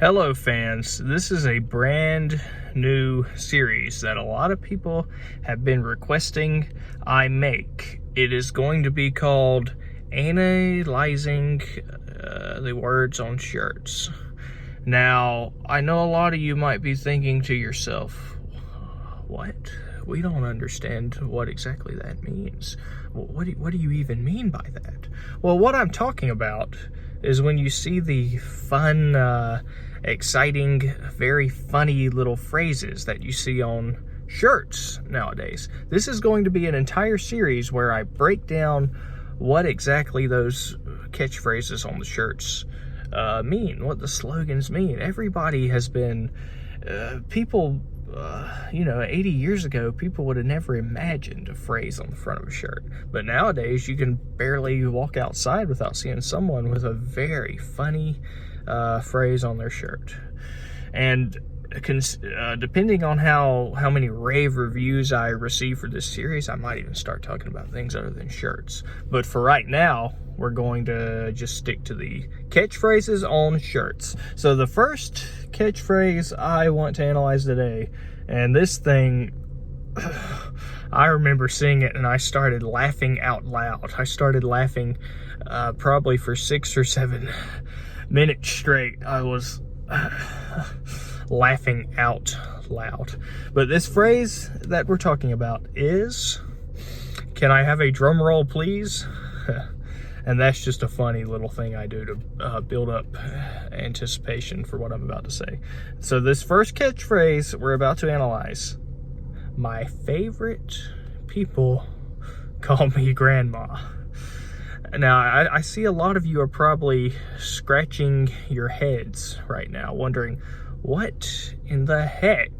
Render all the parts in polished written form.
Hello fans, this is a brand new series that a lot of people have been requesting I make. It is going to be called Analyzing the Words on Shirts. Now, I know a lot of you might be thinking to yourself, what? We don't understand what exactly that means. What do you even mean by that? Well, what I'm talking about is when you see the fun, exciting, very funny little phrases that you see on shirts nowadays. This is going to be an entire series where I break down what exactly those catchphrases on the shirts mean, what the slogans mean. Everybody has been, people, 80 years ago, people would have never imagined a phrase on the front of a shirt. But nowadays, you can barely walk outside without seeing someone with a very funny phrase on their shirt. And depending on how many rave reviews I receive for this series, I might even start talking about things other than shirts. But for right now, we're going to just stick to the catchphrases on shirts. So the first catchphrase I want to analyze today, and this thing, I remember seeing it and I started laughing out loud. I started laughing probably for 6 or 7 minutes straight. I was laughing out loud. But this phrase that we're talking about is, "Can I have a drum roll, please?" And that's just a funny little thing I do to build up anticipation for what I'm about to say. So this first catchphrase we're about to analyze: "My favorite people call me grandma." Now, I see a lot of you are probably scratching your heads right now, wondering, what in the heck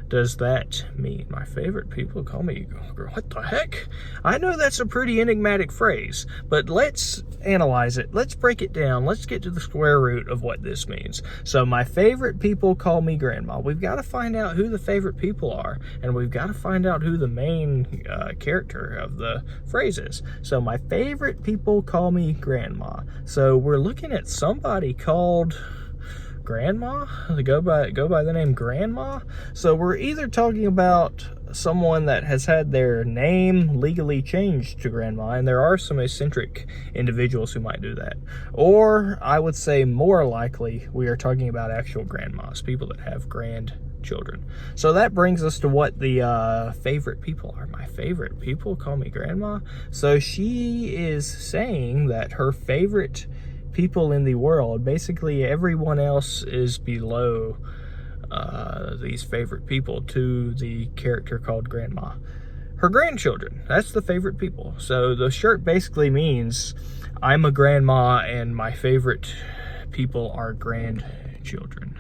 does that mean? My favorite people call me, what the heck? I know that's a pretty enigmatic phrase, but let's analyze it. Let's break it down. Let's get to the square root of what this means. So my favorite people call me grandma. We've got to find out who the favorite people are, and we've got to find out who the main character of the phrase is. So my favorite people call me grandma. So we're looking at somebody called grandma. They go by the name grandma. So we're either talking about someone that has had their name legally changed to grandma, and there are some eccentric individuals who might do that, or I would say more likely we are talking about actual grandmas, people that have grandchildren. So that brings us to what the favorite people are. My favorite people call me grandma. So she is saying that her favorite people in the world, basically everyone else, is below these favorite people to the character called grandma. Her grandchildren, that's the favorite people. So the shirt basically means I'm a grandma and my favorite people are grandchildren.